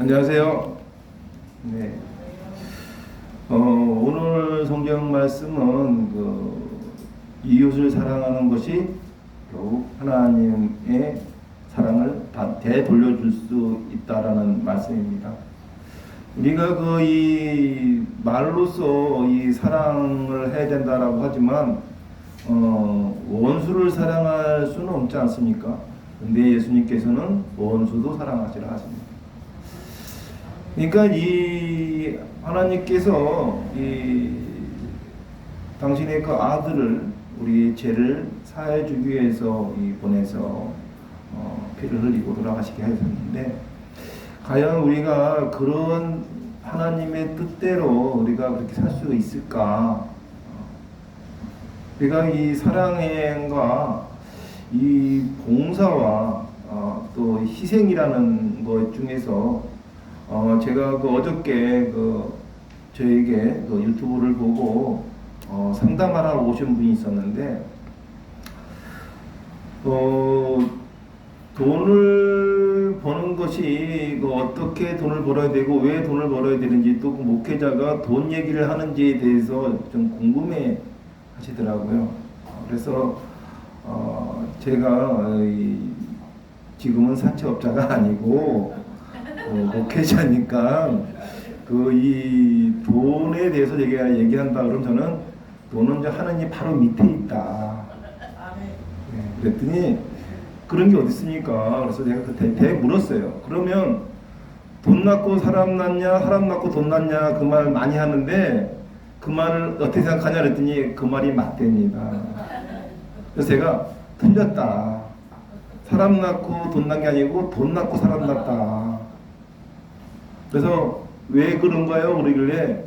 안녕하세요. 네. 오늘 성경 말씀은 이웃을 사랑하는 것이 결국 하나님의 사랑을 되돌려줄 수 있다라는 말씀입니다. 우리가 이 말로써 이 사랑을 해야 된다라고 하지만 원수를 사랑할 수는 없지 않습니까? 근데 예수님께서는 원수도 사랑하시라 하십니다. 그러니까 이 하나님께서 당신의 그 아들을 우리의 죄를 사해 주기 위해서 보내서 피를 흘리고 돌아가시게 하셨는데, 과연 우리가 그런 하나님의 뜻대로 우리가 그렇게 살 수 있을까? 우리가 이 사랑과 이 봉사와 또 희생이라는 것 중에서 제가 어저께 저에게 유튜브를 보고 상담하러 오신 분이 있었는데, 돈을 버는 것이 어떻게 돈을 벌어야 되고 왜 돈을 벌어야 되는지, 또 그 목회자가 돈 얘기를 하는지에 대해서 좀 궁금해 하시더라고요. 그래서 제가 지금은 사채업자가 아니고 목회자니까 이 돈에 대해서 얘기한다 그러면 저는 돈은 하느님 바로 밑에 있다. 네, 그랬더니 그런 게 어디 있습니까? 그래서 제가 그때 물었어요. 그러면 돈 낳고 사람 낳냐, 사람 낳고 돈 낳냐, 그 말 많이 하는데 그 말을 어떻게 생각하냐 그랬더니 그 말이 맞답니다. 그래서 제가 틀렸다. 사람 낳고 돈 낳은 게 아니고 돈 낳고 사람 낳았다. 그래서 왜 그런가요? 그러길래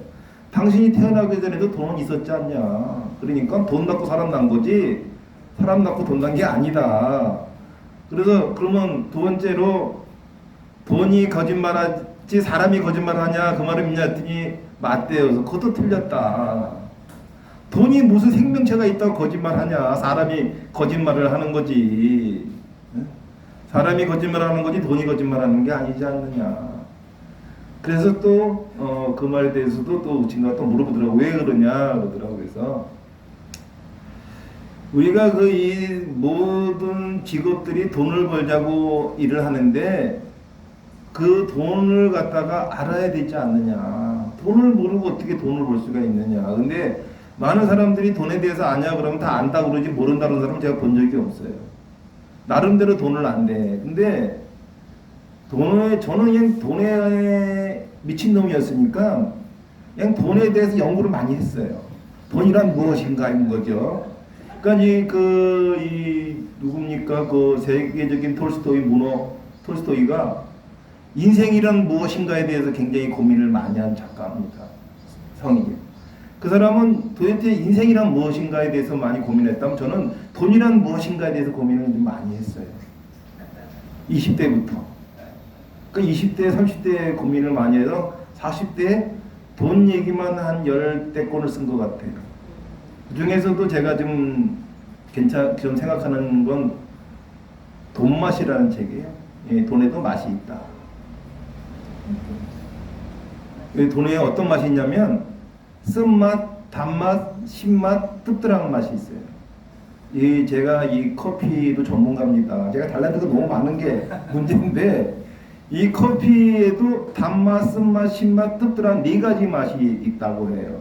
당신이 태어나기 전에도 돈은 있었지 않냐. 그러니까 돈 낳고 사람 낳은 거지 사람 낳고 돈 낳은 게 아니다. 그래서 그러면 두 번째로 돈이 거짓말하지 사람이 거짓말하냐 그 말을 믿냐 했더니 맞대요. 그래서 그것도 틀렸다. 돈이 무슨 생명체가 있다고 거짓말하냐. 사람이 거짓말을 하는 거지. 사람이 거짓말하는 거지 돈이 거짓말하는 게 아니지 않느냐. 그래서 또 그 말에 대해서도 또 친구가 또 물어보더라고. 왜 그러냐 그러더라고. 그래서 우리가 이 모든 직업들이 돈을 벌자고 일을 하는데 그 돈을 갖다가 알아야 되지 않느냐. 돈을 모르고 어떻게 돈을 벌 수가 있느냐. 근데 많은 사람들이 돈에 대해서 아냐 그러면 다 안다고 그러지 모른다는 사람은 제가 본 적이 없어요. 나름대로 돈을 안대. 근데 저는 그냥 돈에 미친놈이었으니까 그냥 돈에 대해서 연구를 많이 했어요. 돈이란 무엇인가인 거죠. 그러니까 누굽니까? 세계적인 톨스토이가 인생이란 무엇인가에 대해서 굉장히 고민을 많이 한 작가입니다. 성인이에요. 그 사람은 도대체 인생이란 무엇인가에 대해서 많이 고민했다면 저는 돈이란 무엇인가에 대해서 고민을 좀 많이 했어요. 20대부터. 그 20대, 30대 고민을 많이 해서 40대에 돈 얘기만 한 10대권을 쓴 것 같아요. 그 중에서도 제가 좀 생각하는 건 돈맛이라는 책이에요. 예, 돈에도 맛이 있다. 돈에 어떤 맛이 있냐면 쓴맛, 단맛, 신맛, 뜨뜻한 맛이 있어요. 제가 이 커피도 전문가입니다. 제가 달라는 게 너무 많은 게 문제인데 이 커피에도 단맛, 쓴맛, 신맛, 뜨뜻한 4가지 맛이 있다고 해요.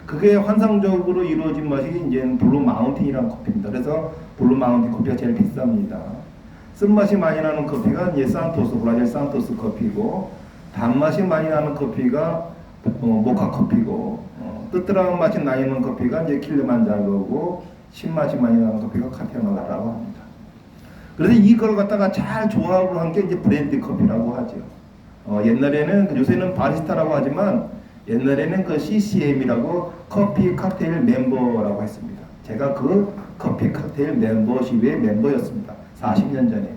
그게 환상적으로 이루어진 맛이 이제 블루 마운틴이라는 커피입니다. 그래서 블루 마운틴 커피가 제일 비쌉니다. 쓴맛이 많이 나는 커피가 이제 브라질 산토스 커피고, 단맛이 많이 나는 커피가 모카 커피고, 뜨뜻한 맛이 나는 커피가 이제 킬리만자로고, 신맛이 많이 나는 커피가 카페나라고 합니다. 그래서 이걸 갖다가 잘 조합을 한 게 이제 브랜드 커피라고 하죠. 옛날에는 요새는 바리스타라고 하지만 옛날에는 CCM이라고 커피 칵테일 멤버라고 했습니다. 제가 그 커피 칵테일 멤버십의 멤버였습니다. 40년 전에.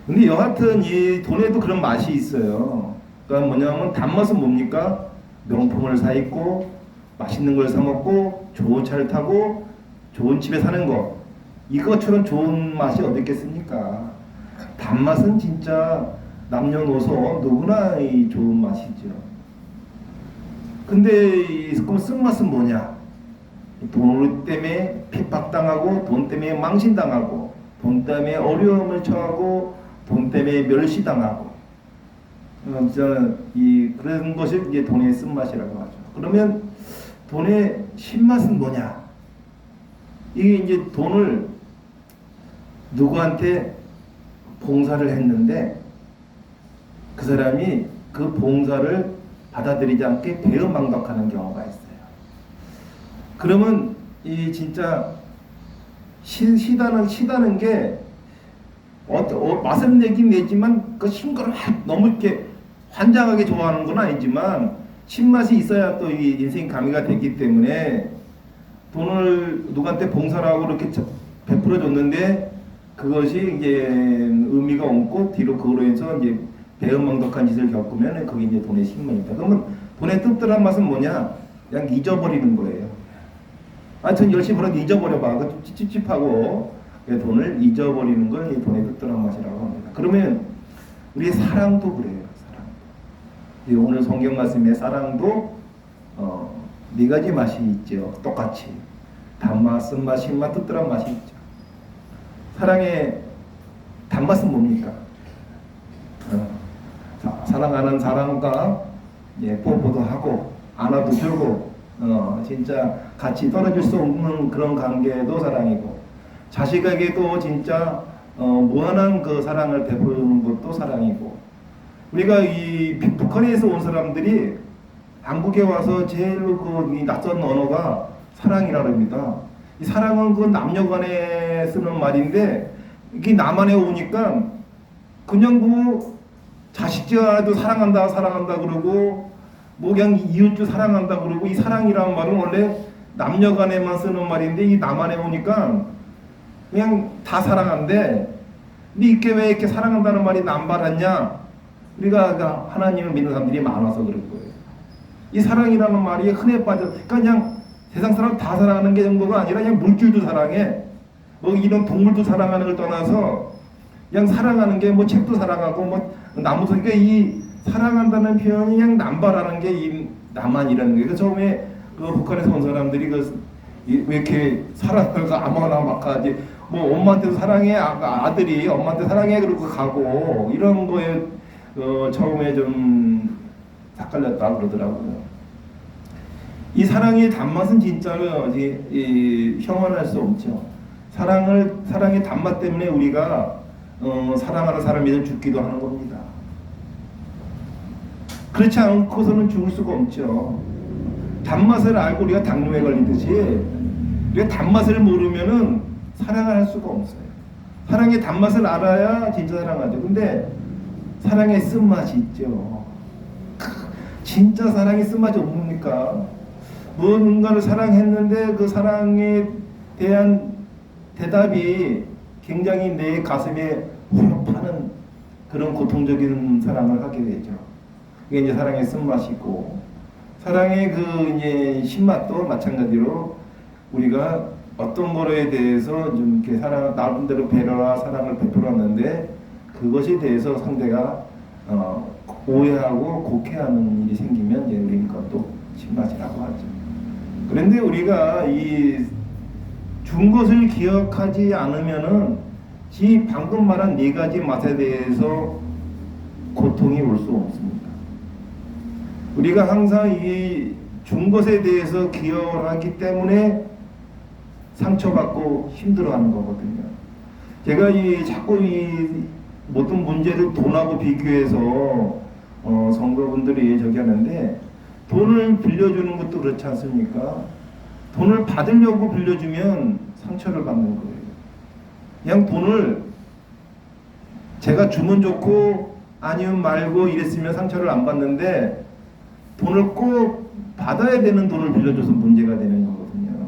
근데 여하튼 이 돈에도 그런 맛이 있어요. 그러니까 뭐냐면 단맛은 뭡니까? 명품을 사 입고 맛있는 걸 사 먹고 좋은 차를 타고 좋은 집에 사는 거. 이것처럼 좋은 맛이 어디 있겠습니까? 단맛은 진짜 남녀노소 누구나 이 좋은 맛이죠. 근데 이 쓴맛은 뭐냐? 돈 때문에 핍박당하고, 돈 때문에 망신당하고, 돈 때문에 어려움을 처하고, 돈 때문에 멸시당하고, 저는 그런 것이 이제 돈의 쓴맛이라고 하죠. 그러면 돈의 신맛은 뭐냐? 이게 이제 돈을 누구한테 봉사를 했는데 그 사람이 그 봉사를 받아들이지 않게 배은망덕하는 경우가 있어요. 그러면 이 진짜 시다는 게 맛은 내긴 내지만 그 신거를 너무 이렇게 환장하게 좋아하는 건 아니지만 신맛이 있어야 또 이 인생 가미가 되기 때문에 돈을 누구한테 봉사를 하고 이렇게 베풀어 줬는데 그것이 이제 의미가 없고 뒤로 그거로 해서 이제 배은망덕한 짓을 겪으면 그게 이제 돈의 신맛입니다. 그러면 돈의 뜰뜰한 맛은 뭐냐? 그냥 잊어버리는 거예요. 전 열심히 벌어도 잊어버려봐. 그 찝찝하고 돈을 잊어버리는 걸 돈의 뜰뜰한 맛이라고 합니다. 그러면 우리의 사랑도 그래요. 사랑. 오늘 성경 말씀의 사랑도 네 가지 맛이 있죠. 똑같이 단맛, 쓴맛, 신맛, 뜰뜰한 맛이 있죠. 사랑의 단맛은 뭡니까? 사랑하는 사람과 뽀뽀도 하고 안아도 주고 진짜 같이 떨어질 수 없는 그런 관계도 사랑이고, 자식에게도 진짜 무한한 그 사랑을 베푸는 것도 사랑이고, 우리가 이 북한에서 온 사람들이 한국에 와서 제일 그 낯선 언어가 사랑이라고 합니다. 이 사랑은 그 남녀간에 쓰는 말인데 이게 남한에 오니까 그냥 뭐 자식지어도 사랑한다 그러고 뭐 그냥 이웃도 사랑한다 그러고, 이 사랑이라는 말은 원래 남녀간에만 쓰는 말인데 이 남한에 오니까 그냥 다 사랑한대. 근데 이게 왜 이렇게 사랑한다는 말이 남발했냐? 우리가 하나님을 믿는 사람들이 많아서 그런 거예요. 이 사랑이라는 말이 흔해 빠져. 그냥 세상 사람 다 사랑하는 게 정도가 아니라 그냥 물질도 사랑해. 뭐 이런 동물도 사랑하는 걸 떠나서 그냥 사랑하는 게 뭐 책도 사랑하고 뭐 나무도, 그러니까 이 사랑한다는 표현이 그냥 남발하는 게 이 남한이라는 거예요. 그래서 처음에 그 북한에서 온 사람들이 왜 이렇게 사랑을 아무거나 막 하지, 뭐 엄마한테도 사랑해, 아들이 엄마한테 사랑해 그러고 가고, 이런 거에 처음에 좀 삭갈렸다 그러더라고요. 이 사랑의 단맛은 진짜로 형언할 수 없죠. 사랑의 단맛 때문에 우리가 사랑하는 사람이 죽기도 하는 겁니다. 그렇지 않고서는 죽을 수가 없죠. 단맛을 알고 우리가 당뇨에 걸리듯이 우리가 단맛을 모르면은 사랑을 할 수가 없어요. 사랑의 단맛을 알아야 진짜 사랑하죠. 근데 사랑의 쓴맛이 있죠. 진짜 사랑의 쓴맛이 없습니까? 무언가를 사랑했는데 그 사랑에 대한 대답이 굉장히 내 가슴에 훅 파는 그런 고통적인 사랑을 하게 되죠. 그게 이제 사랑의 쓴맛이고, 사랑의 그 이제 신맛도 마찬가지로 우리가 어떤 거에 대해서 좀 이렇게 나름대로 배려와 사랑을 베풀었는데 그것에 대해서 상대가 오해하고 곡해하는 일이 생기면 이제 우리는 그것도 신맛이라고 하죠. 그런데 우리가 준 것을 기억하지 않으면은 방금 말한 네 가지 맛에 대해서 고통이 올 수 없습니다. 우리가 항상 준 것에 대해서 기억을 하기 때문에 상처받고 힘들어하는 거거든요. 제가 자꾸 모든 문제를 돈하고 비교해서 성도분들이 하는데, 돈을 빌려주는 것도 그렇지 않습니까? 돈을 받으려고 빌려주면 상처를 받는 거예요. 그냥 돈을 제가 주면 좋고 아니면 말고 이랬으면 상처를 안 받는데, 돈을 꼭 받아야 되는 돈을 빌려줘서 문제가 되는 거거든요.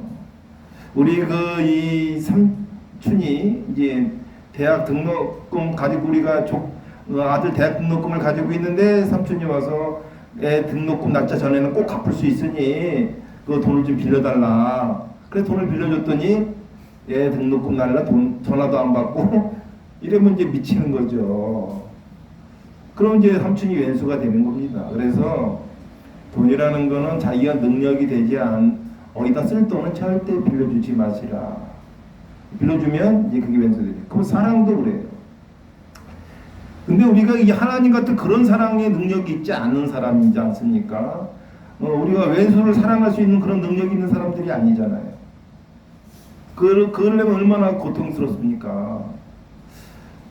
우리 이 삼촌이 이제 대학 등록금 가지고, 우리가 아들 대학 등록금을 가지고 있는데 삼촌이 와서 애 등록금 날짜 전에는 꼭 갚을 수 있으니 그 돈을 좀 빌려달라. 그래서 돈을 빌려줬더니 애 등록금 날라 전화도 안 받고 이러면 이제 미치는 거죠. 그럼 이제 삼촌이 왼수가 되는 겁니다. 그래서 돈이라는 거는 자기가 능력이 되지 어디다 쓸 돈은 절대 빌려주지 마시라. 빌려주면 이제 그게 왼수 되죠. 그럼 사랑도 그래요. 근데 우리가 이 하나님 같은 그런 사랑의 능력이 있지 않는 사람이지 않습니까? 우리가 왼수를 사랑할 수 있는 그런 능력이 있는 사람들이 아니잖아요. 그러려면 얼마나 고통스럽습니까?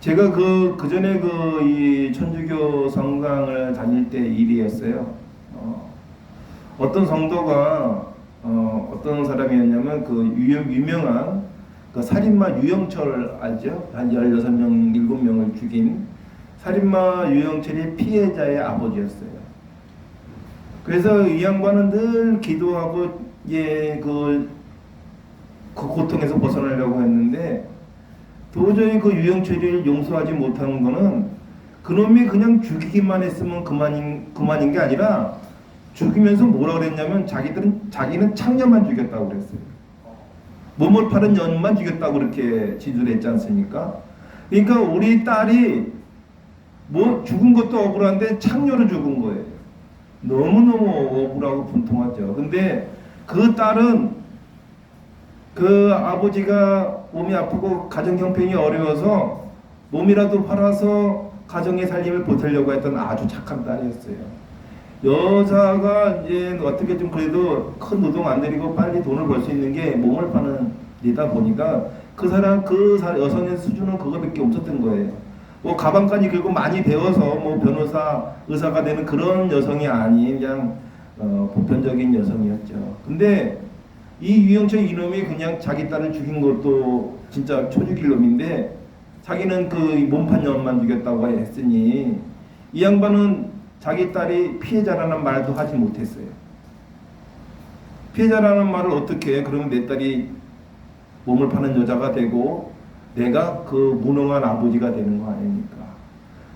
제가 그 전에 이 천주교 성당을 다닐 때 일이었어요. 어떤 성도가 어떤 사람이었냐면 그 유명한 그 살인마 유영철 알죠? 한 16명, 7명을 죽인 살인마 유영철이 피해자의 아버지였어요. 그래서 이 양반은 늘 기도하고 그 고통에서 벗어나려고 했는데 도저히 그 유영철이를 용서하지 못하는 거는 그놈이 그냥 죽이기만 했으면 그만인 게 아니라 죽이면서 뭐라 그랬냐면 자기는 창녀만 죽였다고 그랬어요. 몸을 파는 년만 죽였다고 그렇게 지도를 했지 않습니까? 그러니까 우리 딸이 뭐 죽은 것도 억울한데 창녀로 죽은 거예요. 너무너무 억울하고 분통하죠. 근데 그 딸은 그 아버지가 몸이 아프고 가정 형편이 어려워서 몸이라도 팔아서 가정의 살림을 보태려고 했던 아주 착한 딸이었어요. 여자가 이제 어떻게 좀 그래도 큰 노동 안 들이고 빨리 돈을 벌 수 있는 게 몸을 파는 일이다 보니까 그 여성의 수준은 그거밖에 없었던 거예요. 뭐 가방까지 긁고 많이 배워서 뭐 변호사, 의사가 되는 그런 여성이 아닌 그냥 보편적인 여성이었죠. 근데 이 유영철 이놈이 그냥 자기 딸을 죽인 것도 진짜 초죽일 놈인데 자기는 그 몸판 년만 죽였다고 했으니 이 양반은 자기 딸이 피해자라는 말도 하지 못했어요. 피해자라는 말을 어떻게 해? 그러면 내 딸이 몸을 파는 여자가 되고 내가 그 무능한 아버지가 되는 거 아닙니까?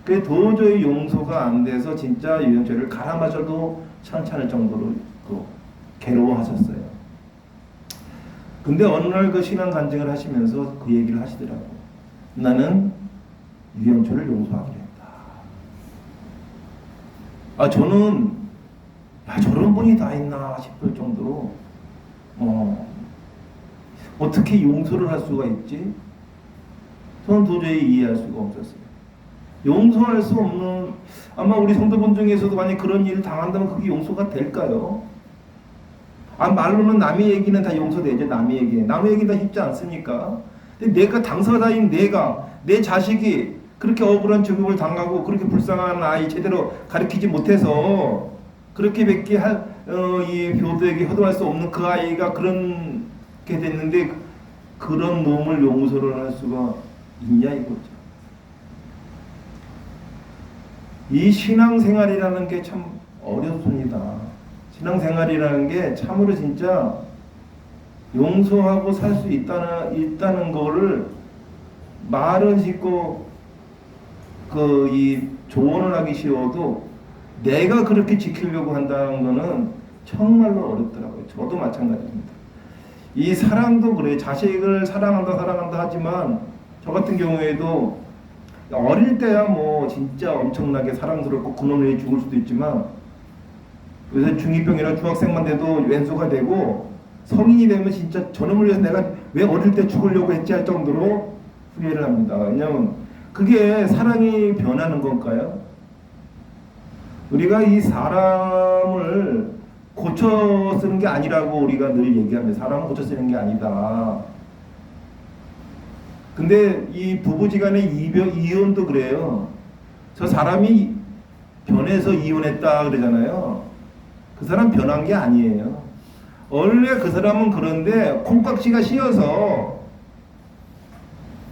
그게 도저히 용서가 안 돼서 진짜 유영철을 갈아 마셔도 천찮을 정도로 괴로워하셨어요. 근데 어느 날 그 신앙 간증을 하시면서 그 얘기를 하시더라고. 나는 유영철을 용서하기로 했다. 저는 저런 분이 다 있나 싶을 정도로 어떻게 용서를 할 수가 있지? 저는 도저히 이해할 수가 없었어요. 용서할 수 없는 아마 우리 성도분 중에서도 만약 그런 일을 당한다면 그게 용서가 될까요? 말로는 남의 얘기는 다 용서되죠. 남의 얘기는 다 쉽지 않습니까? 근데 내가 당사자인 내 자식이 그렇게 억울한 죽음을 당하고 그렇게 불쌍한 아이 제대로 가르치지 못해서 그렇게밖에 이 교도에게 효도할 수 없는 그 아이가 그렇게 됐는데 그런 놈을 용서를 할 수가 있냐 이거죠. 이 신앙생활이라는 게 참 어렵습니다. 신앙생활이라는 게 참으로 진짜 용서하고 살 수 있다는 거를 말은 쉽고 이 조언을 하기 쉬워도 내가 그렇게 지키려고 한다는 거는 정말로 어렵더라고요. 저도 마찬가지입니다. 이 사랑도 그래요. 자식을 사랑한다 하지만 저 같은 경우에도 어릴 때야 뭐 진짜 엄청나게 사랑스럽고 그놈을 위해 죽을 수도 있지만 요새 중2병이나 중학생만 돼도 왼수가 되고 성인이 되면 진짜 저놈을 위해서 내가 왜 어릴 때 죽으려고 했지 할 정도로 후회를 합니다. 왜냐하면 그게 사랑이 변하는 건가요? 우리가 이 사람을 고쳐 쓰는 게 아니라고 우리가 늘 얘기합니다. 사람을 고쳐 쓰는 게 아니다. 근데 이 부부지간의 이혼도 그래요. 저 사람이 변해서 이혼했다 그러잖아요. 그 사람 변한 게 아니에요. 원래 그 사람은 그런데 콩깍지가 씌어서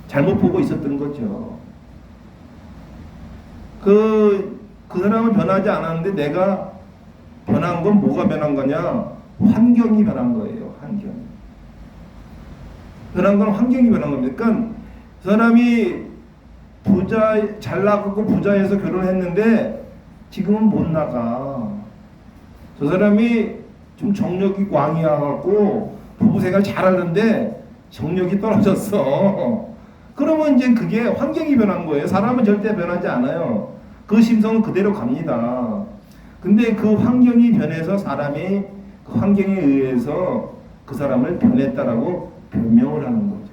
잘못 보고 있었던 거죠. 그 사람은 변하지 않았는데 내가 변한 건 뭐가 변한 거냐? 환경이 변한 거예요. 변한 건 환경이 변한 겁니다. 그러니까 그 사람이 잘 나가고 부자에서 결혼했는데 지금은 못 나가. 저 사람이 좀 정력이 왕이어갖고 부부생활 잘하는데 정력이 떨어졌어. 그러면 이제 그게 환경이 변한 거예요. 사람은 절대 변하지 않아요. 그 심성은 그대로 갑니다. 근데 그 환경이 변해서 사람이 그 환경에 의해서 그 사람을 변했다라고 변명을 하는 거죠.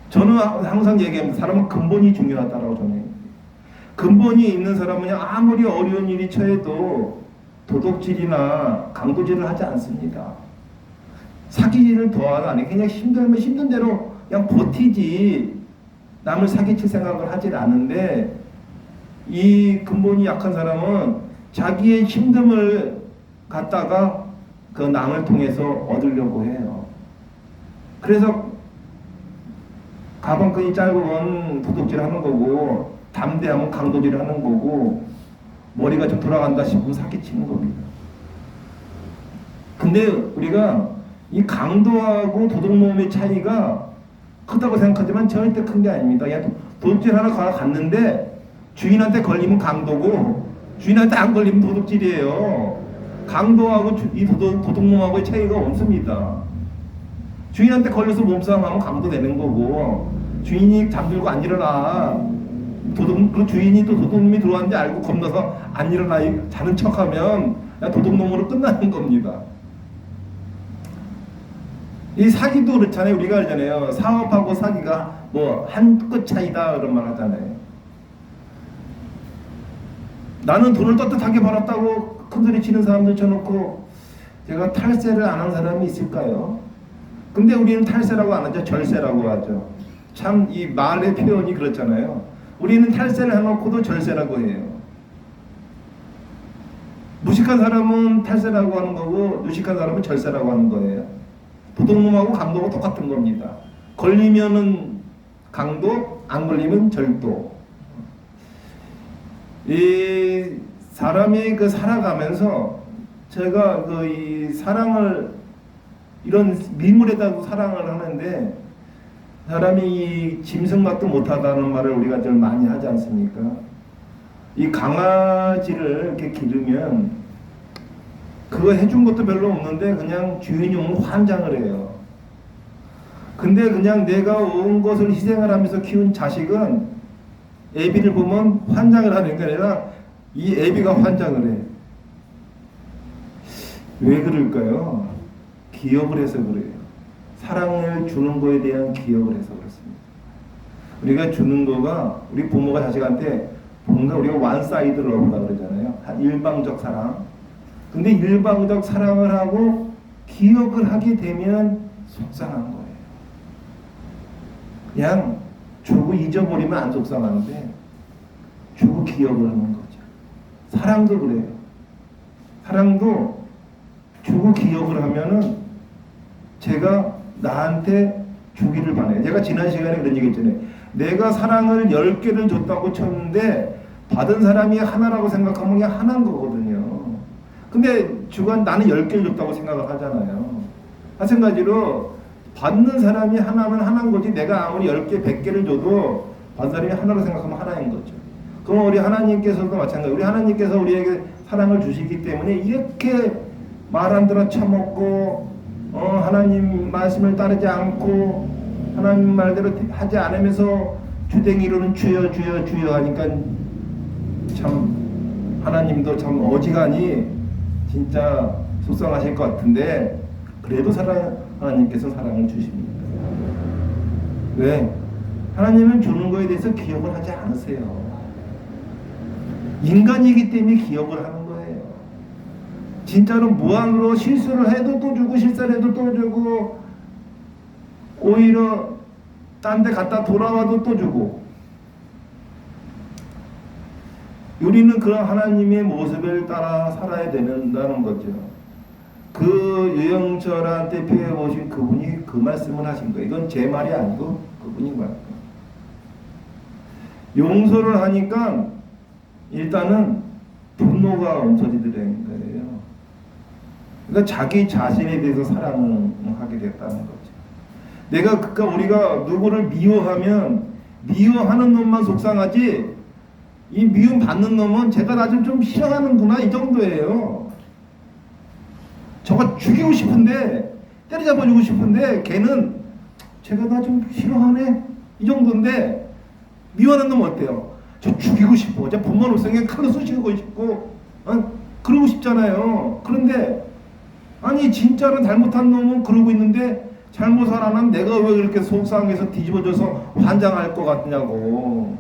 저는 항상 얘기합니다. 사람은 근본이 중요하다라고 저는 얘기합니다. 근본이 있는 사람은 아무리 어려운 일이 처해도 도둑질이나 강도질을 하지 않습니다. 사기질을 더 안 해. 그냥 힘들면 힘든 대로 그냥 버티지 남을 사기칠 생각을 하질 않는데, 이 근본이 약한 사람은 자기의 힘듦을 갖다가 그 남을 통해서 얻으려고 해요. 그래서 가방끈이 짧으면 도둑질 하는 거고, 담대하면 강도질 하는 거고, 머리가 좀 돌아간다 싶으면 사기치는 겁니다. 근데 우리가 이 강도하고 도둑놈의 차이가 크다고 생각하지만 절대 큰 게 아닙니다. 그냥 도둑질 하나 갔는데 주인한테 걸리면 강도고 주인한테 안 걸리면 도둑질이에요. 강도하고 이 도둑놈하고의 차이가 없습니다. 주인한테 걸려서 몸싸움하면 강도 되는 거고, 주인이 잠들고 안 일어나, 그 주인이 또 도둑놈이 들어왔는지 알고 겁나서 안 일어나 자는 척하면 도둑놈으로 끝나는 겁니다. 이 사기도 그렇잖아요. 우리가 알잖아요. 사업하고 사기가 뭐 한 끗 차이다 그런 말 하잖아요. 나는 돈을 떳떳하게 벌었다고 큰소리 치는 사람들 쳐놓고 제가 탈세를 안 한 사람이 있을까요? 근데 우리는 탈세라고 안 하죠. 절세라고 하죠. 참 이 말의 표현이 그렇잖아요. 우리는 탈세를 해놓고도 절세라고 해요. 무식한 사람은 탈세라고 하는 거고 유식한 사람은 절세라고 하는 거예요. 도둑놈하고 강도가 똑같은 겁니다. 걸리면은 강도, 안 걸리면 절도. 이 사람이 그 살아가면서 제가 그 이 사랑을 이런 미물에다도 사랑을 하는데, 사람이 이 짐승맛도 못하다는 말을 우리가 좀 많이 하지 않습니까? 이 강아지를 이렇게 기르면 그거 해준 것도 별로 없는데 그냥 주인이 오면 환장을 해요. 근데 그냥 내가 온 것을 희생을 하면서 키운 자식은 애비를 보면 환장을 하는 게 아니라 이 애비가 환장을 해. 왜 그럴까요? 기억을 해서 그래요. 사랑을 주는 거에 대한 기억을 해서 그렇습니다. 우리가 주는 거가, 우리 부모가 자식한테 뭔가 우리가 원사이드 러브라고 그러잖아요. 일방적 사랑. 근데 일방적 사랑을 하고 기억을 하게 되면 속상한 거예요. 그냥 주고 잊어버리면 안 속상한데 주고 기억을 하는 거죠. 사랑도 그래요. 사랑도 주고 기억을 하면은 제가 나한테 주기를 바래요. 제가 지난 시간에 그런 얘기 했잖아요. 내가 사랑을 10개를 줬다고 쳤는데 받은 사람이 하나라고 생각하면 그냥 하나인 거거든요. 근데 주관 나는 10개를 줬다고 생각을 하잖아요. 마찬가지로 받는 사람이 하나면 하나인 거지, 내가 아무리 10개, 100개를 줘도 받은 사람이 하나로 생각하면 하나인 거죠. 그럼 우리 하나님께서도 마찬가지. 우리 하나님께서 우리에게 사랑을 주시기 때문에 이렇게 말 안 들어 처먹고 하나님 말씀을 따르지 않고 하나님 말대로 하지 않으면서 주댕이로는 주여 주여 주여 하니까 참 하나님도 참 어지간히 진짜 속상하실 것 같은데, 그래도 하나님께서 사랑을 주십니다. 왜? 하나님은 주는 거에 대해서 기억을 하지 않으세요. 인간이기 때문에 기억을 하는 거예요. 진짜로 무한으로 실수를 해도 또 주고 실수를 해도 또 주고, 오히려 딴 데 갔다 돌아와도 또 주고. 우리는 그런 하나님의 모습을 따라 살아야 된다는 거죠. 그 유영철한테 표해 보신 그분이 그 말씀을 하신 거예요. 이건 제 말이 아니고 그분이 말. 용서를 하니까 일단은 분노가 멈춰지더라는 거예요. 그러니까 자기 자신에 대해서 사랑을 하게 됐다는 거죠. 그러니까 우리가 누구를 미워하면 미워하는 놈만 속상하지, 이 미움 받는 놈은 제가 나 좀 싫어하는구나 이 정도예요. 저거 죽이고 싶은데, 때려잡아주고 싶은데 걔는 제가 나 좀 싫어하네 이 정도인데, 미워하는 놈은 어때요? 저 죽이고 싶어. 저 부모 목성에 칼로 쑤시고 싶고, 그러고 싶잖아요. 그런데 아니 진짜로 잘못한 놈은 그러고 있는데 잘못 안 하는 내가 왜 그렇게 속상해서 뒤집어져서 환장할 것 같냐고.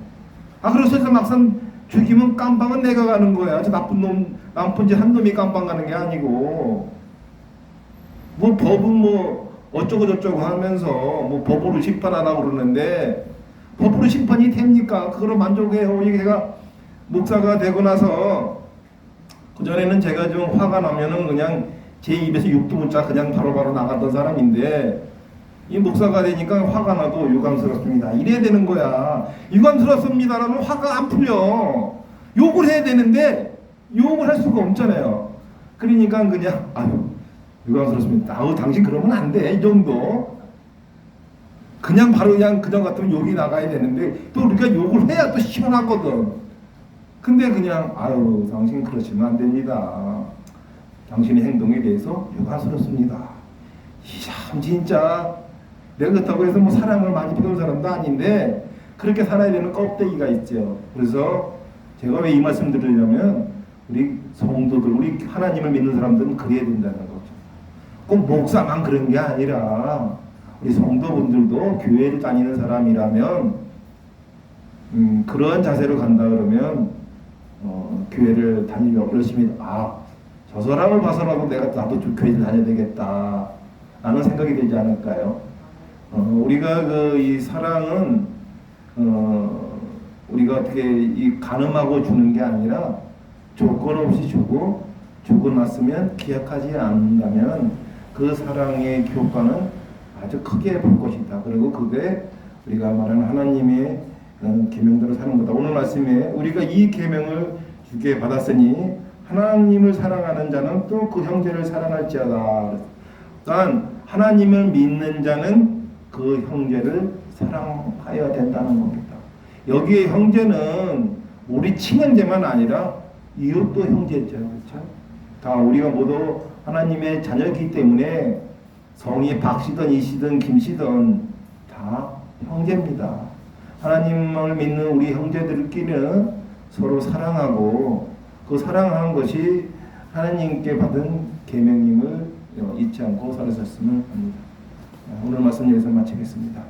그래서 막상 죽이면 깜방은 내가 가는 거야. 저 나쁜 짓 한 놈이 깜방 가는 게 아니고. 뭐 법은 뭐 어쩌고 저쩌고 하면서 뭐 법으로 심판하라고 그러는데 법으로 심판이 됩니까? 그거로 만족해요. 이게 제가 목사가 되고 나서 그전에는 제가 좀 화가 나면은 그냥 제 입에서 육두문자 그냥 바로바로 나갔던 사람인데 이 목사가 되니까 화가 나도 유감스럽습니다. 이래야 되는 거야. 유감스럽습니다라면 화가 안 풀려. 욕을 해야 되는데 욕을 할 수가 없잖아요. 그러니까 그냥 유감스럽습니다. 당신 그러면 안 돼. 이 정도. 그냥 바로 그냥 같으면 욕이 나가야 되는데 또 우리가 욕을 해야 또 시원하거든. 근데 그냥 당신 그러시면 안 됩니다. 당신의 행동에 대해서 유감스럽습니다. 참 진짜 내가 그렇다고 해서 뭐 사랑을 많이 배운 사람도 아닌데 그렇게 살아야 되는 껍데기가 있죠. 그래서 제가 왜 이 말씀 드리려면 우리 성도들, 우리 하나님을 믿는 사람들은 그래야 된다는 거죠. 꼭 목사만 그런 게 아니라 우리 성도분들도 교회를 다니는 사람이라면 그런 자세로 간다 그러면 교회를 다니려고 열심히 저 사람을 봐서라도 나도 좀 교회를 다녀야 되겠다 라는 생각이 들지 않을까요? 우리가 이 사랑은 우리가 어떻게 이 가늠하고 주는 게 아니라 조건 없이 주고 났으면 기약하지 않는다면 그 사랑의 효과는 아주 크게 볼 것이다. 그리고 그게 우리가 말하는 하나님의 계명대로 사는 거다. 오늘 말씀에 우리가 이 계명을 주게 받았으니 하나님을 사랑하는 자는 또 그 형제를 사랑할지어다. 그러니까 하나님을 믿는 자는 그 형제를 사랑하여야 된다는 겁니다. 여기에 형제는 우리 친형제만 아니라 이웃도 형제죠. 그렇죠? 다 우리가 모두 하나님의 자녀이기 때문에 성이 박씨든 이씨든 김씨든 다 형제입니다. 하나님을 믿는 우리 형제들끼리는 서로 사랑하고 그 사랑하는 것이 하나님께 받은 계명임을 잊지 않고 살아셨으면 합니다. 오늘 말씀 여기서 마치겠습니다.